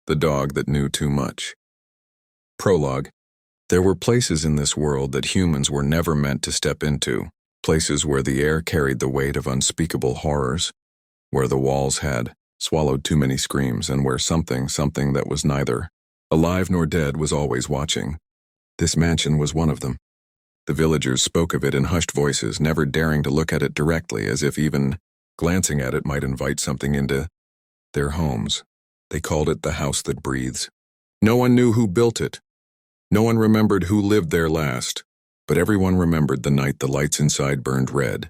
The dog that knew too much. Prologue. There were places in this world that humans were never meant to step into, places where the air carried the weight of unspeakable horrors, where the walls had swallowed too many screams, and where something that was neither alive nor dead was always watching. This mansion was one of them. The villagers spoke of it in hushed voices, never daring to look at it directly, as if even glancing at it might invite something into their homes. They called it the house that breathes. No one knew who built it. No one remembered who lived there last, but everyone remembered the night the lights inside burned red.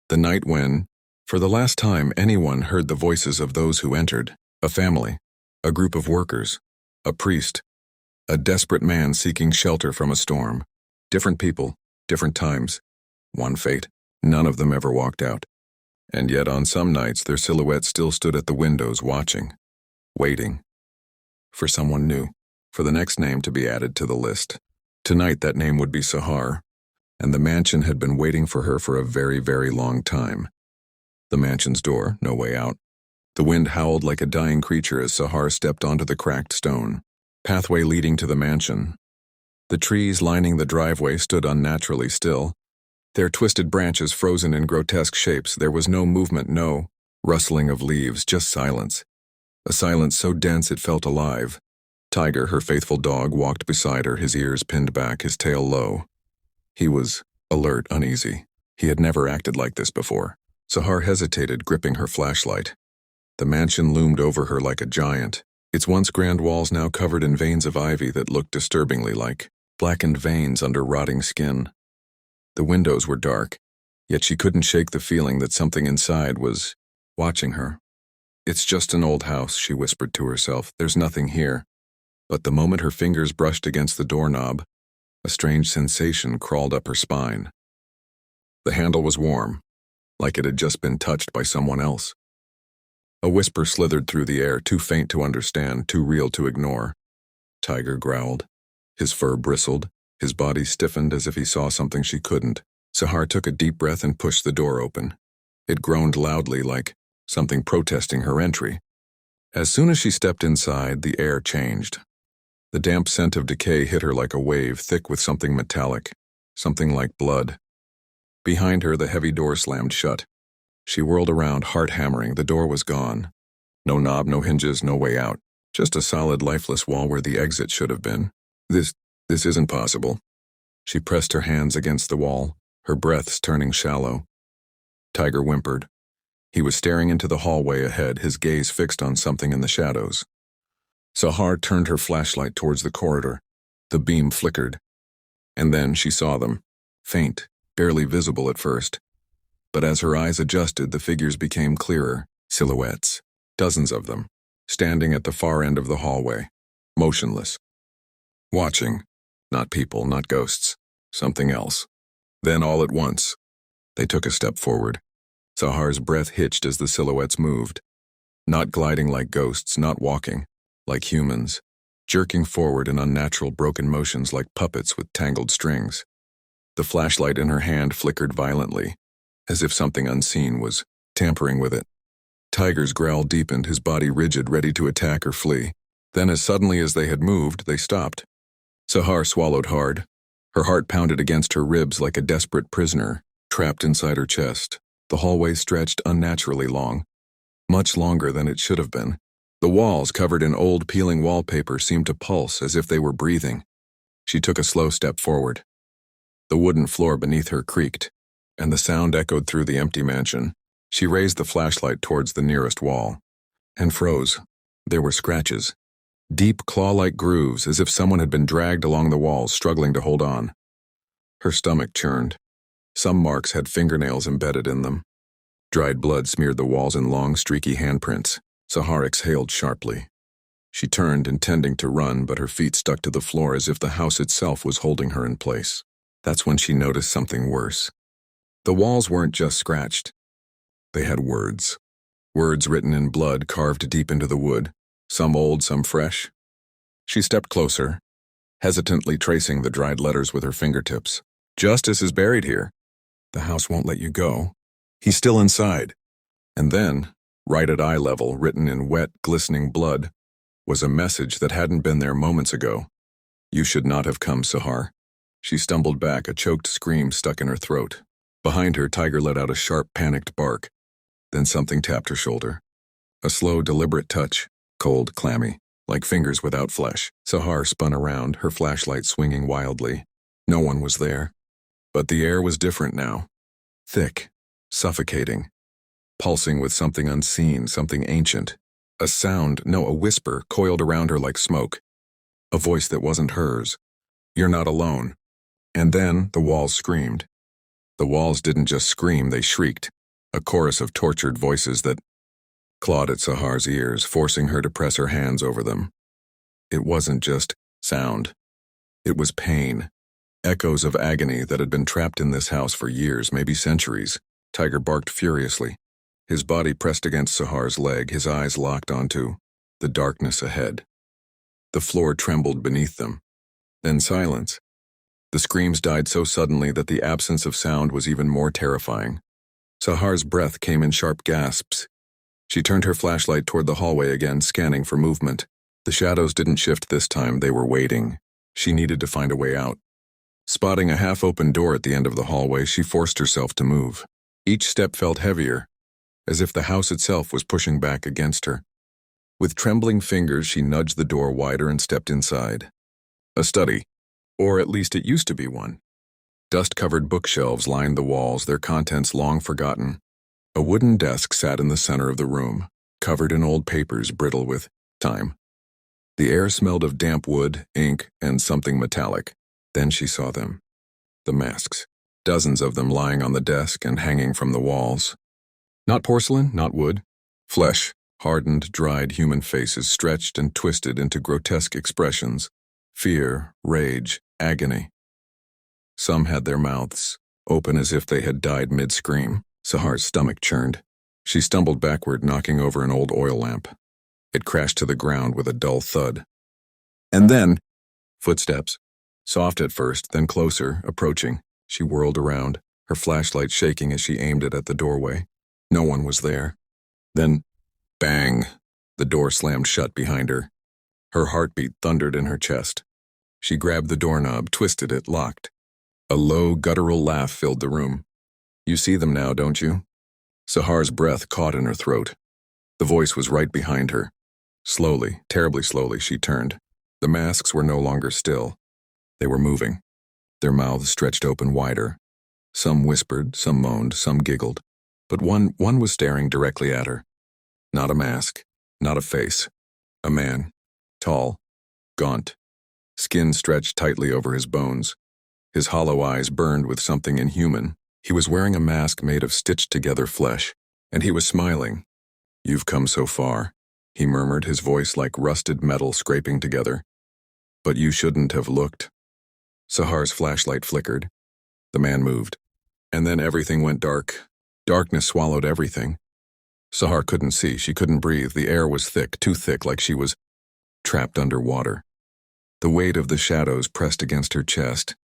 The night when, for the last time, anyone heard the voices of those who entered. A family, a group of workers, a priest, a desperate man seeking shelter from a storm. Different people, different times, one fate. None of them ever walked out. And yet on some nights their silhouettes still stood at the windows watching, waiting for someone new, for the next name to be added to the list. Tonight that name would be Sahar, and the mansion had been waiting for her for a very, very long time. The mansion's door, no way out. The wind howled like a dying creature as Sahar stepped onto the cracked stone pathway leading to the mansion. The trees lining the driveway stood unnaturally still, their twisted branches frozen in grotesque shapes. There was no movement, no rustling of leaves, just silence. A silence so dense it felt alive. Tiger, her faithful dog, walked beside her, his ears pinned back, his tail low. He was alert, uneasy. He had never acted like this before. Sahar hesitated, gripping her flashlight. The mansion loomed over her like a giant, its once grand walls now covered in veins of ivy that looked disturbingly like blackened veins under rotting skin. The windows were dark, yet she couldn't shake the feeling that something inside was watching her. "It's just an old house," she whispered to herself. "There's nothing here." But the moment her fingers brushed against the doorknob, a strange sensation crawled up her spine. The handle was warm, like it had just been touched by someone else. A whisper slithered through the air, too faint to understand, too real to ignore. Tiger growled. His fur bristled, his body stiffened as if he saw something she couldn't. Sahar took a deep breath and pushed the door open. It groaned loudly, like something protesting her entry. As soon as she stepped inside, the air changed. The damp scent of decay hit her like a wave, thick with something metallic, something like blood. Behind her, the heavy door slammed shut. She whirled around, heart hammering. The door was gone. No knob, no hinges, no way out. Just a solid, lifeless wall where the exit should have been. This isn't possible. She pressed her hands against the wall, her breaths turning shallow. Tiger whimpered. He was staring into the hallway ahead, his gaze fixed on something in the shadows. Sahar turned her flashlight towards the corridor. The beam flickered. And then she saw them. Faint, barely visible at first. But as her eyes adjusted, the figures became clearer. Silhouettes. Dozens of them. Standing at the far end of the hallway. Motionless. Watching. Not people, not ghosts. Something else. Then all at once, they took a step forward. Sahar's breath hitched as the silhouettes moved. Not gliding like ghosts, not walking like humans. Jerking forward in unnatural broken motions like puppets with tangled strings. The flashlight in her hand flickered violently, as if something unseen was tampering with it. Tiger's growl deepened, his body rigid, ready to attack or flee. Then as suddenly as they had moved, they stopped. Sahar swallowed hard. Her heart pounded against her ribs like a desperate prisoner, trapped inside her chest. The hallway stretched unnaturally long, much longer than it should have been. The walls, covered in old peeling wallpaper, seemed to pulse as if they were breathing. She took a slow step forward. The wooden floor beneath her creaked, and the sound echoed through the empty mansion. She raised the flashlight towards the nearest wall, and froze. There were scratches. Deep claw-like grooves, as if someone had been dragged along the walls, struggling to hold on. Her stomach churned. Some marks had fingernails embedded in them. Dried blood smeared the walls in long, streaky handprints. Sahar exhaled sharply. She turned, intending to run, but her feet stuck to the floor as if the house itself was holding her in place. That's when she noticed something worse. The walls weren't just scratched. They had words. Words written in blood, carved deep into the wood. Some old, some fresh. She stepped closer, hesitantly tracing the dried letters with her fingertips. "Justice is buried here. The house won't let you go. He's still inside." And then, right at eye level, written in wet, glistening blood, was a message that hadn't been there moments ago. You should not have come, Sahar. She stumbled back, a choked scream stuck in her throat. Behind her, Tiger let out a sharp, panicked bark. Then something tapped her shoulder. A slow, deliberate touch, cold, clammy, like fingers without flesh. Sahar spun around, her flashlight swinging wildly. No one was there. But the air was different now. Thick, suffocating, pulsing with something unseen, something ancient. A sound, no, a whisper, coiled around her like smoke. A voice that wasn't hers. You're not alone. And then the walls screamed. The walls didn't just scream, they shrieked. A chorus of tortured voices that clawed at Sahar's ears, forcing her to press her hands over them. It wasn't just sound. It was pain. Echoes of agony that had been trapped in this house for years, maybe centuries. Tiger barked furiously. His body pressed against Sahar's leg, his eyes locked onto the darkness ahead. The floor trembled beneath them. Then silence. The screams died so suddenly that the absence of sound was even more terrifying. Sahar's breath came in sharp gasps. She turned her flashlight toward the hallway again, scanning for movement. The shadows didn't shift this time, they were waiting. She needed to find a way out. Spotting a half-open door at the end of the hallway, she forced herself to move. Each step felt heavier, as if the house itself was pushing back against her. With trembling fingers, she nudged the door wider and stepped inside. A study, or at least it used to be one. Dust-covered bookshelves lined the walls, their contents long forgotten. A wooden desk sat in the center of the room, covered in old papers brittle with time. The air smelled of damp wood, ink, and something metallic. Then she saw them. The masks. Dozens of them lying on the desk and hanging from the walls. Not porcelain, not wood. Flesh, hardened, dried human faces stretched and twisted into grotesque expressions. Fear, rage, agony. Some had their mouths open as if they had died mid-scream. Sahar's stomach churned. She stumbled backward, knocking over an old oil lamp. It crashed to the ground with a dull thud. And then, footsteps. Soft at first, then closer, approaching. She whirled around, her flashlight shaking as she aimed it at the doorway. No one was there. Then, bang! The door slammed shut behind her. Her heartbeat thundered in her chest. She grabbed the doorknob, twisted it, locked. A low, guttural laugh filled the room. You see them now, don't you? Sahar's breath caught in her throat. The voice was right behind her. Slowly, terribly slowly, she turned. The masks were no longer still. They were moving. Their mouths stretched open wider. Some whispered, some moaned, some giggled. But one was staring directly at her. Not a mask, not a face. A man. Tall. Gaunt. Skin stretched tightly over his bones. His hollow eyes burned with something inhuman. He was wearing a mask made of stitched-together flesh, and he was smiling. You've come so far, he murmured, his voice like rusted metal scraping together. But you shouldn't have looked. Sahar's flashlight flickered. The man moved. And then everything went dark. Darkness swallowed everything. Sahar couldn't see, she couldn't breathe. The air was thick, too thick, like she was trapped underwater. The weight of the shadows pressed against her chest,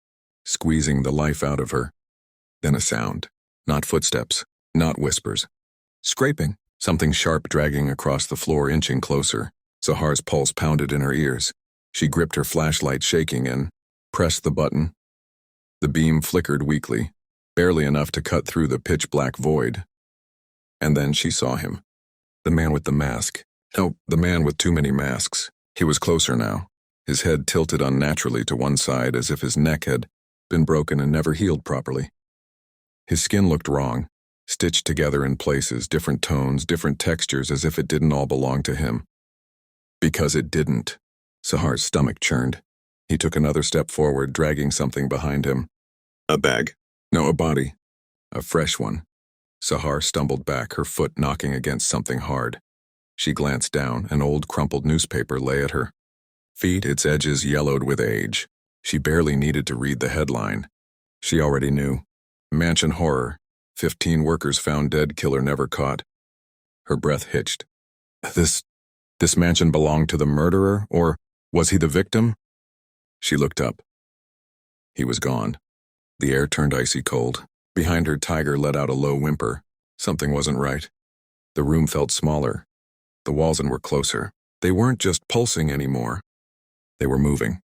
squeezing the life out of her. Then a sound. Not footsteps, not whispers. Scraping, something sharp dragging across the floor, inching closer. Sahar's pulse pounded in her ears. She gripped her flashlight, shaking, and pressed the button. The beam flickered weakly, barely enough to cut through the pitch-black void. And then she saw him. The man with the mask. No, the man with too many masks. He was closer now, his head tilted unnaturally to one side as if his neck had been broken and never healed properly. His skin looked wrong, stitched together in places, different tones, different textures, as if it didn't all belong to him. Because it didn't. Sahar's stomach churned. He took another step forward, dragging something behind him. A bag. No, a body. A fresh one. Sahar stumbled back, her foot knocking against something hard. She glanced down. An old crumpled newspaper lay at her feet, its edges yellowed with age. She barely needed to read the headline. She already knew. Mansion horror. 15 workers found dead, killer never caught. Her breath hitched. This mansion belonged to the murderer, or was he the victim? She looked up. He was gone. The air turned icy cold. Behind her, Tiger let out a low whimper. Something wasn't right. The room felt smaller. The walls were closer. They weren't just pulsing anymore. They were moving.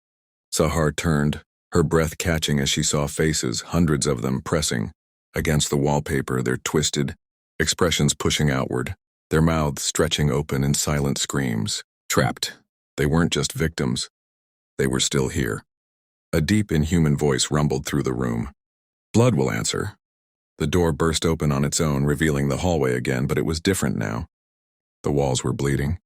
Sahar turned, her breath catching as she saw faces, hundreds of them pressing against the wallpaper, their twisted expressions pushing outward, their mouths stretching open in silent screams. Trapped. They weren't just victims. They were still here. A deep, inhuman voice rumbled through the room. Blood will answer. The door burst open on its own, revealing the hallway again, but it was different now. The walls were bleeding.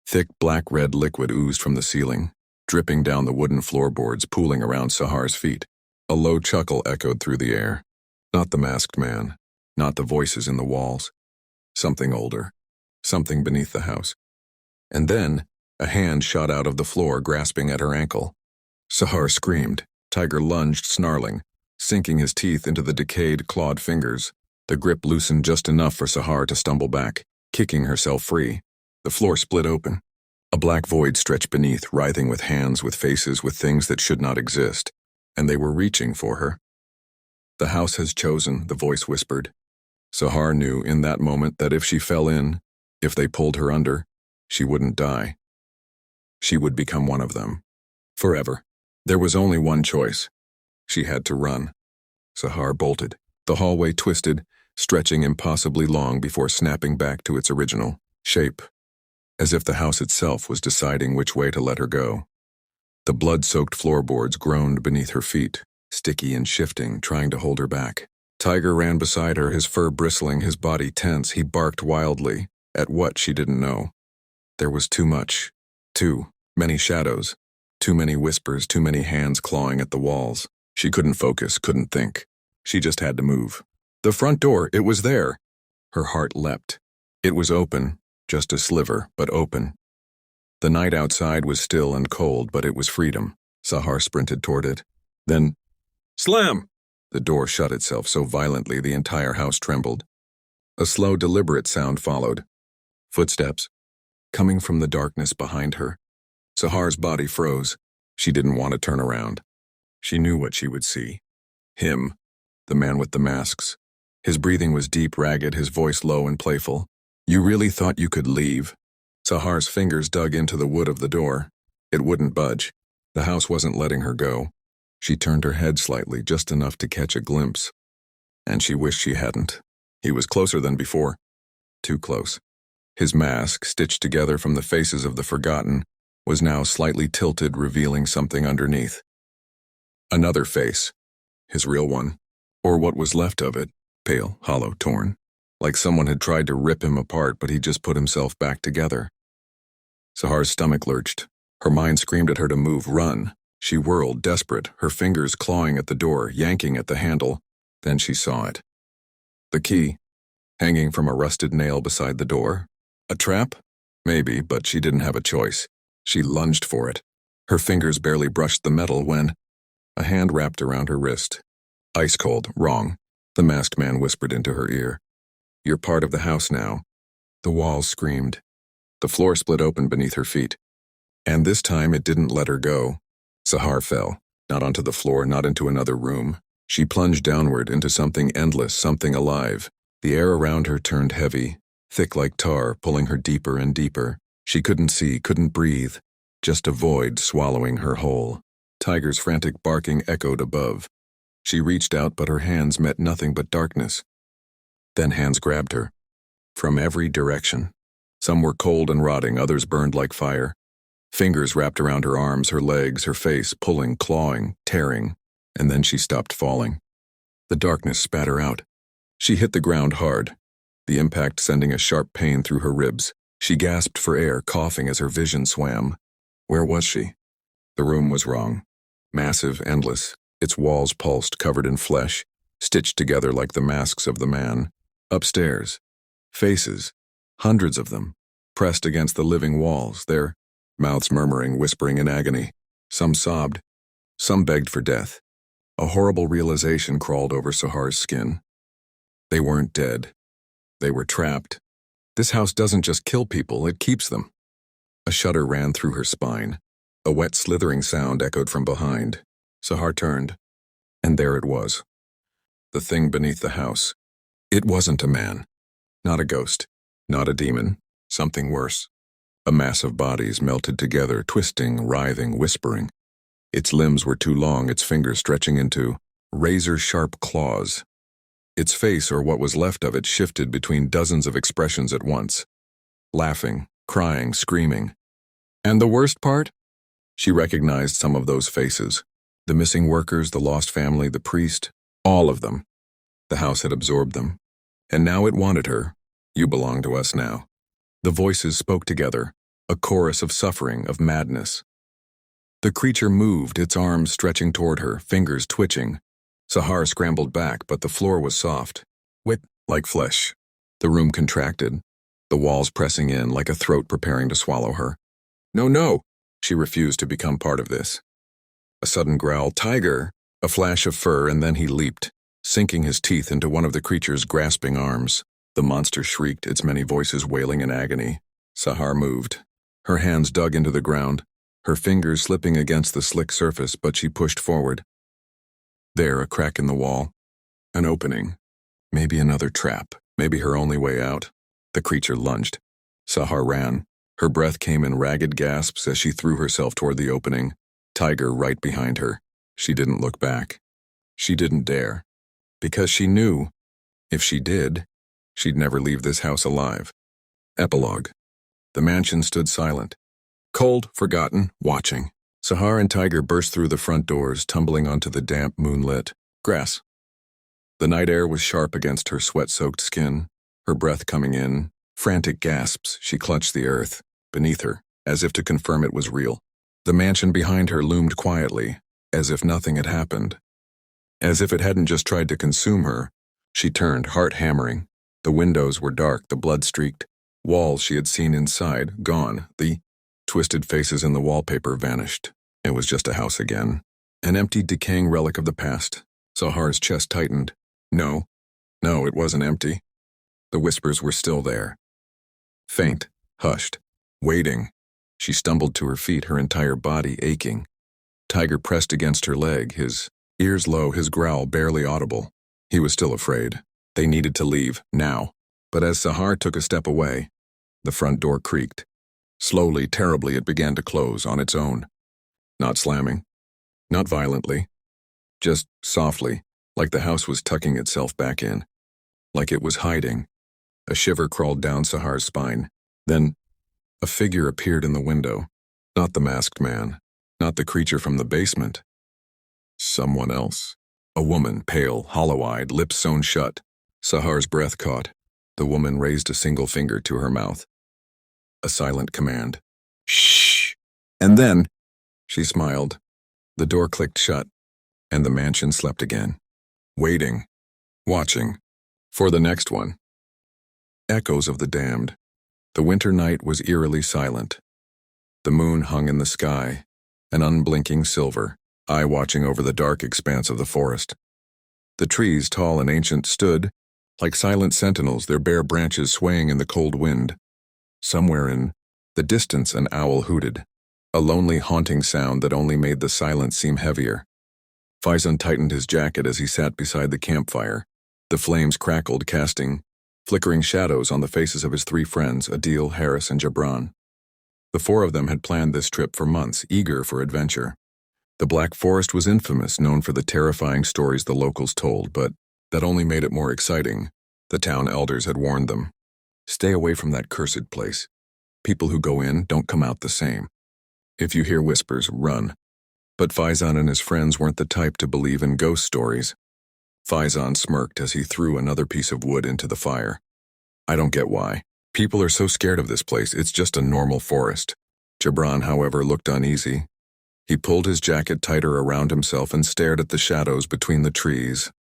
Thick, black-red liquid oozed from the ceiling, dripping down the wooden floorboards, pooling around Sahar's feet. A low chuckle echoed through the air. Not the masked man, not the voices in the walls. Something older, something beneath the house. And then, a hand shot out of the floor, grasping at her ankle. Sahar screamed. Tiger lunged, snarling, sinking his teeth into the decayed, clawed fingers. The grip loosened just enough for Sahar to stumble back, kicking herself free. The floor split open. A black void stretched beneath, writhing with hands, with faces, with things that should not exist. And they were reaching for her. The house has chosen, the voice whispered. Sahar knew in that moment that if she fell in, if they pulled her under, she wouldn't die. She would become one of them. Forever. There was only one choice. She had to run. Sahar bolted. The hallway twisted, stretching impossibly long before snapping back to its original shape, as if the house itself was deciding which way to let her go. The blood-soaked floorboards groaned beneath her feet, sticky and shifting, trying to hold her back. Tiger ran beside her, his fur bristling, his body tense. He barked wildly at what she didn't know. There was too much. Too many shadows. Too many whispers, too many hands clawing at the walls. She couldn't focus, couldn't think. She just had to move. The front door, it was there. Her heart leapt. It was open, just a sliver, but open. The night outside was still and cold, but it was freedom. Sahar sprinted toward it. Then, slam! The door shut itself so violently the entire house trembled. A slow, deliberate sound followed. Footsteps, coming from the darkness behind her. Sahar's body froze. She didn't want to turn around. She knew what she would see. Him, the man with the masks. His breathing was deep, ragged, his voice low and playful. You really thought you could leave? Sahar's fingers dug into the wood of the door. It wouldn't budge. The house wasn't letting her go. She turned her head slightly, just enough to catch a glimpse. And she wished she hadn't. He was closer than before. Too close. His mask, stitched together from the faces of the forgotten, was now slightly tilted, revealing something underneath. Another face. His real one. Or what was left of it. Pale, hollow, torn. Like someone had tried to rip him apart, but he just put himself back together. Sahar's stomach lurched. Her mind screamed at her to move, run. She whirled, desperate, her fingers clawing at the door, yanking at the handle. Then she saw it. The key, hanging from a rusted nail beside the door. A trap? Maybe, but she didn't have a choice. She lunged for it. Her fingers barely brushed the metal when a hand wrapped around her wrist. Ice cold, wrong. The masked man whispered into her ear. You're part of the house now. The walls screamed. The floor split open beneath her feet. And this time it didn't let her go. Sahar fell, not onto the floor, not into another room. She plunged downward into something endless, something alive. The air around her turned heavy, thick like tar, pulling her deeper and deeper. She couldn't see, couldn't breathe. Just a void swallowing her whole. Tiger's frantic barking echoed above. She reached out, but her hands met nothing but darkness. Then hands grabbed her. From every direction. Some were cold and rotting, others burned like fire. Fingers wrapped around her arms, her legs, her face, pulling, clawing, tearing. And then she stopped falling. The darkness spat her out. She hit the ground hard, the impact sending a sharp pain through her ribs. She gasped for air, coughing as her vision swam. Where was she? The room was wrong. Massive, endless. Its walls pulsed, covered in flesh, stitched together like the masks of the man. Upstairs. Faces. Hundreds of them. Pressed against the living walls, their mouths murmuring, whispering in agony. Some sobbed. Some begged for death. A horrible realization crawled over Sahar's skin. They weren't dead. They were trapped. This house doesn't just kill people, it keeps them. A shudder ran through her spine. A wet, slithering sound echoed from behind. Sahar turned, and there it was. The thing beneath the house. It wasn't a man. Not a ghost. Not a demon. Something worse. A mass of bodies melted together, twisting, writhing, whispering. Its limbs were too long, its fingers stretching into razor-sharp claws. Its face, or what was left of it, shifted between dozens of expressions at once. Laughing, crying, screaming. And the worst part? She recognized some of those faces. The missing workers, the lost family, the priest, all of them. The house had absorbed them. And now it wanted her. You belong to us now. The voices spoke together, a chorus of suffering, of madness. The creature moved, its arms stretching toward her, fingers twitching. Sahar scrambled back, but the floor was soft, wet like flesh. The room contracted, the walls pressing in like a throat preparing to swallow her. No, no! She refused to become part of this. A sudden growl, "Tiger!" A flash of fur, and then he leaped, sinking his teeth into one of the creature's grasping arms. The monster shrieked, its many voices wailing in agony. Sahar moved. Her hands dug into the ground, her fingers slipping against the slick surface, but she pushed forward. There, a crack in the wall. An opening. Maybe another trap. Maybe her only way out. The creature lunged. Sahar ran. Her breath came in ragged gasps as she threw herself toward the opening. Tiger right behind her. She didn't look back. She didn't dare. Because she knew, if she did, she'd never leave this house alive. Epilogue. The mansion stood silent. Cold, forgotten, watching. Sahar and Tiger burst through the front doors, tumbling onto the damp, moonlit grass. The night air was sharp against her sweat-soaked skin, her breath coming in. Frantic gasps, she clutched the earth beneath her, as if to confirm it was real. The mansion behind her loomed quietly, as if nothing had happened. As if it hadn't just tried to consume her. She turned, heart hammering. The windows were dark, the blood-streaked walls she had seen inside, gone. The twisted faces in the wallpaper vanished. It was just a house again. An empty, decaying relic of the past. Sahar's chest tightened. No, it wasn't empty. The whispers were still there. Faint, hushed, waiting. She stumbled to her feet, her entire body aching. Tiger pressed against her leg, his ears low, his growl barely audible. He was still afraid. They needed to leave, now. But as Sahar took a step away, the front door creaked. Slowly, terribly, it began to close on its own. Not slamming. Not violently. Just softly, like the house was tucking itself back in. Like it was hiding. A shiver crawled down Sahar's spine. Then, a figure appeared in the window. Not the masked man. Not the creature from the basement. Someone else. A woman, pale, hollow-eyed, lips sewn shut. Sahar's breath caught. The woman raised a single finger to her mouth. A silent command. Shh! And then, she smiled. The door clicked shut, and the mansion slept again. Waiting. Watching. For the next one. Echoes of the damned. The winter night was eerily silent. The moon hung in the sky, an unblinking silver, eye watching over the dark expanse of the forest. The trees, tall and ancient, stood, like silent sentinels, their bare branches swaying in the cold wind. Somewhere in the distance an owl hooted, a lonely, haunting sound that only made the silence seem heavier. Faizan tightened his jacket as he sat beside the campfire. The flames crackled, casting flickering shadows on the faces of his three friends, Adil, Harris, and Jabran. The four of them had planned this trip for months, eager for adventure. The Black Forest was infamous, known for the terrifying stories the locals told, but that only made it more exciting. The town elders had warned them. Stay away from that cursed place. People who go in don't come out the same. If you hear whispers, run. But Faizan and his friends weren't the type to believe in ghost stories. Faizan smirked as he threw another piece of wood into the fire. I don't get why. People are so scared of this place, it's just a normal forest. Jabran, however, looked uneasy. He pulled his jacket tighter around himself and stared at the shadows between the trees.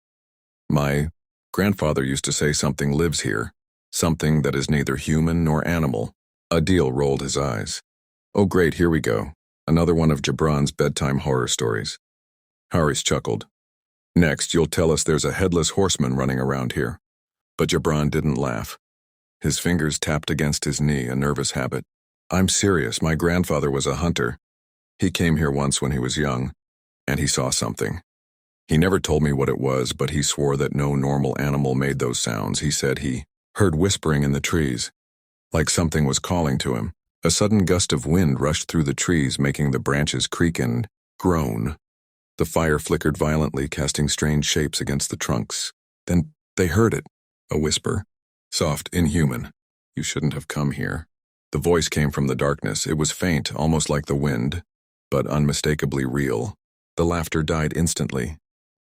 My grandfather used to say something lives here, something that is neither human nor animal. Adil rolled his eyes. Oh great, here we go. Another one of Jabran's bedtime horror stories. Haris chuckled. Next, you'll tell us there's a headless horseman running around here. But Jabran didn't laugh. His fingers tapped against his knee, a nervous habit. I'm serious, my grandfather was a hunter. He came here once when he was young, and he saw something. He never told me what it was, but he swore that no normal animal made those sounds. He said he heard whispering in the trees, like something was calling to him. A sudden gust of wind rushed through the trees, making the branches creak and groan. The fire flickered violently, casting strange shapes against the trunks. Then they heard it, a whisper. Soft, inhuman. "You shouldn't have come here." The voice came from the darkness. It was faint, almost like the wind, but unmistakably real. The laughter died instantly.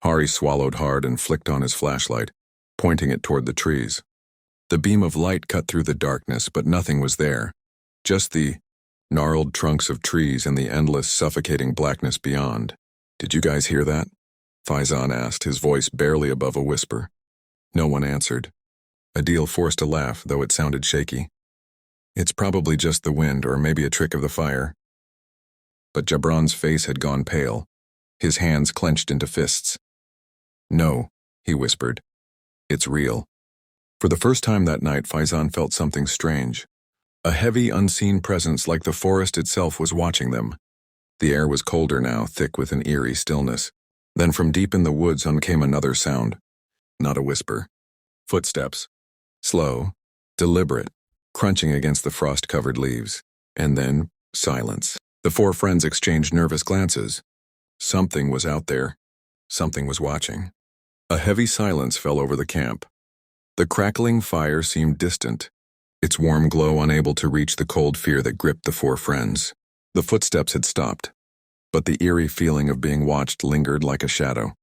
Hari swallowed hard and flicked on his flashlight, pointing it toward the trees. The beam of light cut through the darkness, but nothing was there. Just the gnarled trunks of trees and the endless, suffocating blackness beyond. "Did you guys hear that?" Faizan asked, his voice barely above a whisper. No one answered. Adil forced a laugh, though it sounded shaky. "It's probably just the wind, or maybe a trick of the fire." But Jabran's face had gone pale, his hands clenched into fists. "No," he whispered. "It's real." For the first time that night, Faizan felt something strange. A heavy, unseen presence like the forest itself was watching them. The air was colder now, thick with an eerie stillness. Then from deep in the woods came another sound. Not a whisper. Footsteps. Slow, deliberate, crunching against the frost-covered leaves. And then, silence. The four friends exchanged nervous glances. Something was out there. Something was watching. A heavy silence fell over the camp. The crackling fire seemed distant, its warm glow unable to reach the cold fear that gripped the four friends. The footsteps had stopped, but the eerie feeling of being watched lingered like a shadow.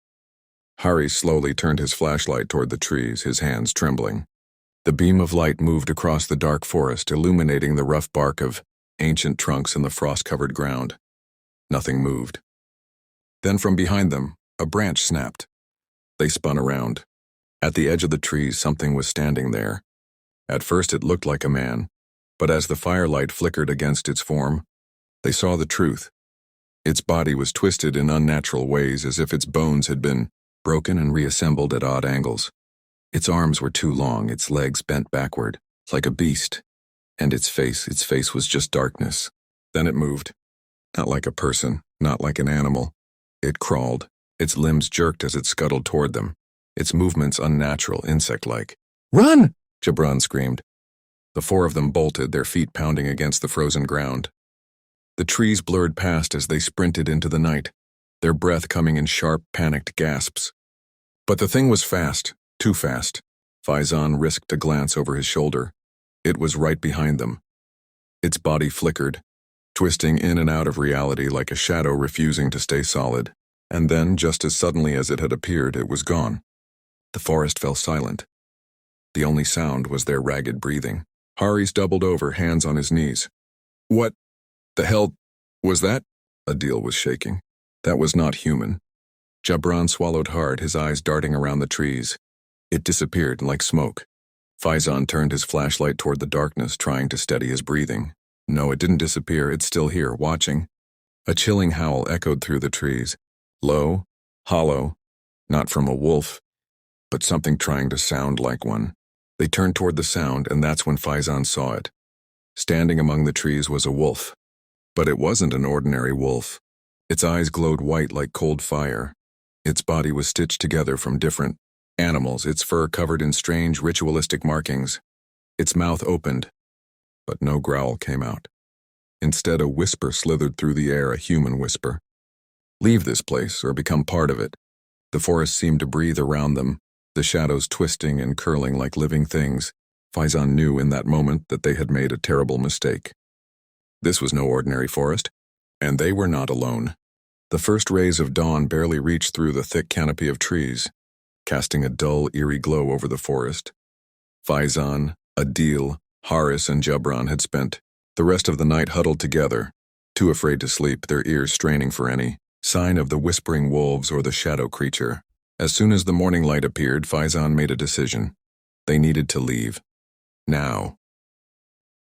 Hari slowly turned his flashlight toward the trees, his hands trembling. The beam of light moved across the dark forest, illuminating the rough bark of ancient trunks and the frost-covered ground. Nothing moved. Then from behind them, a branch snapped. They spun around. At the edge of the trees, something was standing there. At first it looked like a man, but as the firelight flickered against its form, they saw the truth. Its body was twisted in unnatural ways, as if its bones had been broken and reassembled at odd angles. Its arms were too long, its legs bent backward, like a beast. And its face was just darkness. Then it moved. Not like a person, not like an animal. It crawled. Its limbs jerked as it scuttled toward them, its movements unnatural, insect-like. "Run!" Jabran screamed. The four of them bolted, their feet pounding against the frozen ground. The trees blurred past as they sprinted into the night, their breath coming in sharp, panicked gasps. But the thing was fast, too fast. Faizan risked a glance over his shoulder. It was right behind them. Its body flickered, twisting in and out of reality like a shadow refusing to stay solid. And then, just as suddenly as it had appeared, it was gone. The forest fell silent. The only sound was their ragged breathing. Hari's doubled over, hands on his knees. "What the hell was that?" Adil was shaking. That was not human. Jabran swallowed hard, his eyes darting around the trees. It disappeared like smoke. Faizan turned his flashlight toward the darkness, trying to steady his breathing. No, it didn't disappear. It's still here, watching. A chilling howl echoed through the trees. Low, hollow, not from a wolf, but something trying to sound like one. They turned toward the sound, and that's when Faizan saw it. Standing among the trees was a wolf. But it wasn't an ordinary wolf. Its eyes glowed white like cold fire. Its body was stitched together from different animals, its fur covered in strange ritualistic markings. Its mouth opened, but no growl came out. Instead, a whisper slithered through the air, a human whisper. "Leave this place, or become part of it." The forest seemed to breathe around them, the shadows twisting and curling like living things. Faizan knew in that moment that they had made a terrible mistake. This was no ordinary forest, and they were not alone. The first rays of dawn barely reached through the thick canopy of trees, casting a dull, eerie glow over the forest. Faizan, Adil, Haris, and Jabran had spent the rest of the night huddled together, too afraid to sleep, their ears straining for any sign of the whispering wolves or the shadow creature. As soon as the morning light appeared, Faizan made a decision. They needed to leave. Now.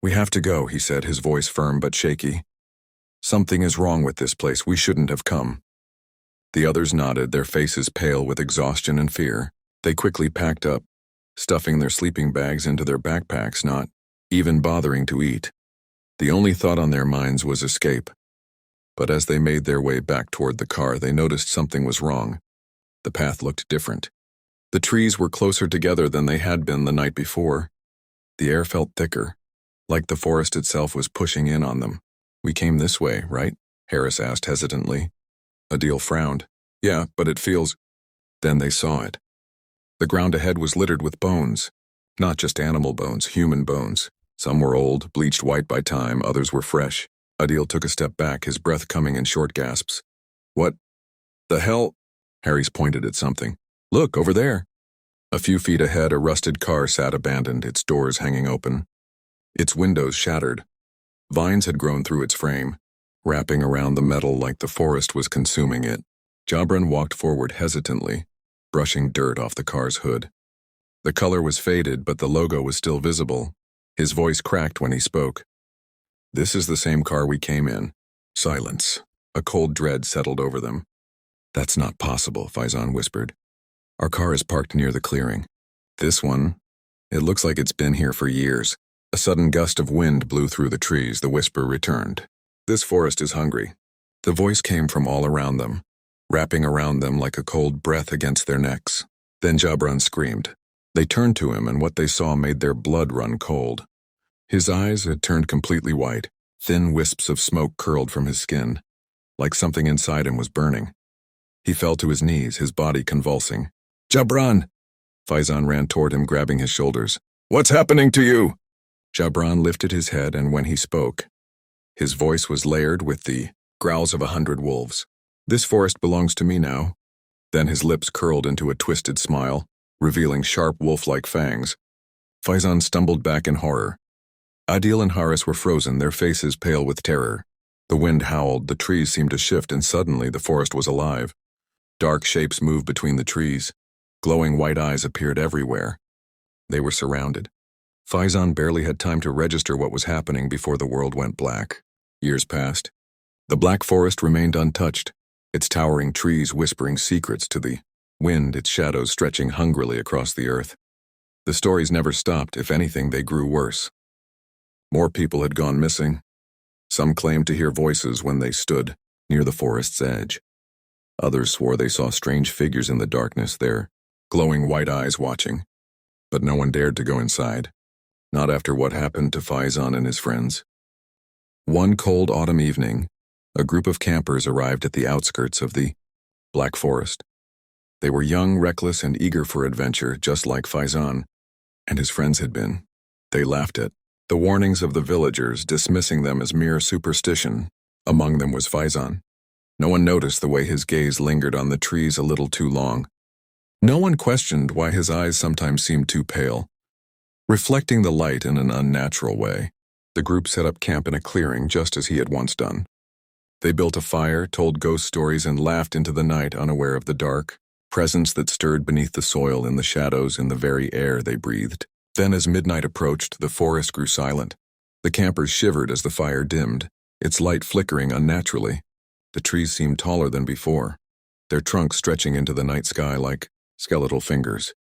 "We have to go," he said, his voice firm but shaky. "Something is wrong with this place. We shouldn't have come." The others nodded, their faces pale with exhaustion and fear. They quickly packed up, stuffing their sleeping bags into their backpacks, not even bothering to eat. The only thought on their minds was escape. But as they made their way back toward the car, they noticed something was wrong. The path looked different. The trees were closer together than they had been the night before. The air felt thicker, like the forest itself was pushing in on them. "We came this way, right?" Harris asked hesitantly. Adil frowned. "Yeah, but it feels—" Then they saw it. The ground ahead was littered with bones. Not just animal bones, human bones. Some were old, bleached white by time, others were fresh. Adil took a step back, his breath coming in short gasps. "What the hell?" Harris pointed at something. "Look, over there." A few feet ahead, a rusted car sat abandoned, its doors hanging open. Its windows shattered. Vines had grown through its frame, wrapping around the metal like the forest was consuming it. Jabran walked forward hesitantly, brushing dirt off the car's hood. The color was faded, but the logo was still visible. His voice cracked when he spoke. "This is the same car we came in." Silence. A cold dread settled over them. "That's not possible," Faizan whispered. "Our car is parked near the clearing. This one, it looks like it's been here for years." A sudden gust of wind blew through the trees. The whisper returned. "This forest is hungry." The voice came from all around them, wrapping around them like a cold breath against their necks. Then Jabran screamed. They turned to him, and what they saw made their blood run cold. His eyes had turned completely white. Thin wisps of smoke curled from his skin, like something inside him was burning. He fell to his knees, his body convulsing. "Jabran!" Faizan ran toward him, grabbing his shoulders. "What's happening to you?" Jabran lifted his head, and when he spoke, his voice was layered with the growls of 100 wolves. "This forest belongs to me now." Then his lips curled into a twisted smile, revealing sharp wolf-like fangs. Faizan stumbled back in horror. Adil and Harris were frozen, their faces pale with terror. The wind howled, the trees seemed to shift, and suddenly the forest was alive. Dark shapes moved between the trees. Glowing white eyes appeared everywhere. They were surrounded. Faizan barely had time to register what was happening before the world went black. Years passed. The black forest remained untouched, its towering trees whispering secrets to the wind, its shadows stretching hungrily across the earth. The stories never stopped. If anything, they grew worse. More people had gone missing. Some claimed to hear voices when they stood near the forest's edge. Others swore they saw strange figures in the darkness, their glowing white eyes watching. But no one dared to go inside. Not after what happened to Faizan and his friends. One cold autumn evening, a group of campers arrived at the outskirts of the Black Forest. They were young, reckless, and eager for adventure, just like Faizan and his friends had been. They laughed at the warnings of the villagers, dismissing them as mere superstition. Among them was Faizan. No one noticed the way his gaze lingered on the trees a little too long. No one questioned why his eyes sometimes seemed too pale, reflecting the light in an unnatural way. The group set up camp in a clearing just as he had once done. They built a fire, told ghost stories, and laughed into the night, unaware of the dark presence that stirred beneath the soil, in the shadows, in the very air they breathed. Then as midnight approached, the forest grew silent. The campers shivered as the fire dimmed, its light flickering unnaturally. The trees seemed taller than before, their trunks stretching into the night sky like skeletal fingers.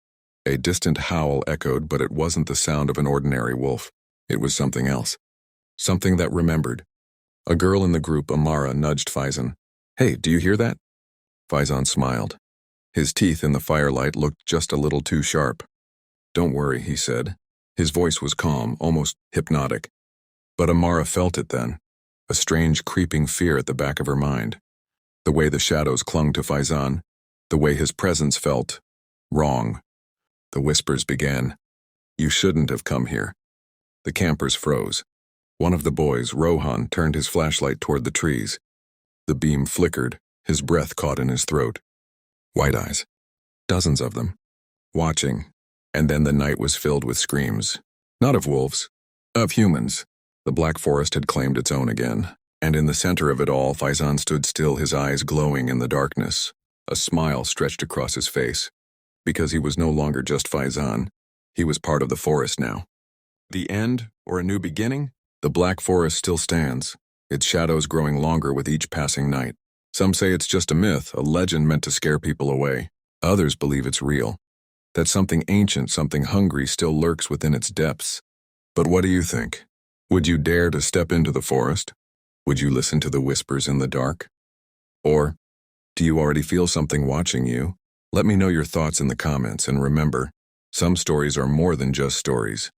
A distant howl echoed, but it wasn't the sound of an ordinary wolf. It was something else. Something that remembered. A girl in the group, Amara, nudged Faizan. "Hey, do you hear that?" Faizan smiled. His teeth in the firelight looked just a little too sharp. "Don't worry," he said. His voice was calm, almost hypnotic. But Amara felt it then, a strange creeping fear at the back of her mind. The way the shadows clung to Faizan, the way his presence felt wrong. The whispers began. "You shouldn't have come here." The campers froze. One of the boys, Rohan, turned his flashlight toward the trees. The beam flickered, his breath caught in his throat. White eyes. Dozens of them. Watching. And then the night was filled with screams. Not of wolves. Of humans. The Black Forest had claimed its own again. And in the center of it all, Faizan stood still, his eyes glowing in the darkness. A smile stretched across his face. Because he was no longer just Faizan. He was part of the forest now. The end, or a new beginning? The Black Forest still stands, its shadows growing longer with each passing night. Some say it's just a myth, a legend meant to scare people away. Others believe it's real, that something ancient, something hungry still lurks within its depths. But what do you think? Would you dare to step into the forest? Would you listen to the whispers in the dark? Or do you already feel something watching you? Let me know your thoughts in the comments, and remember, some stories are more than just stories.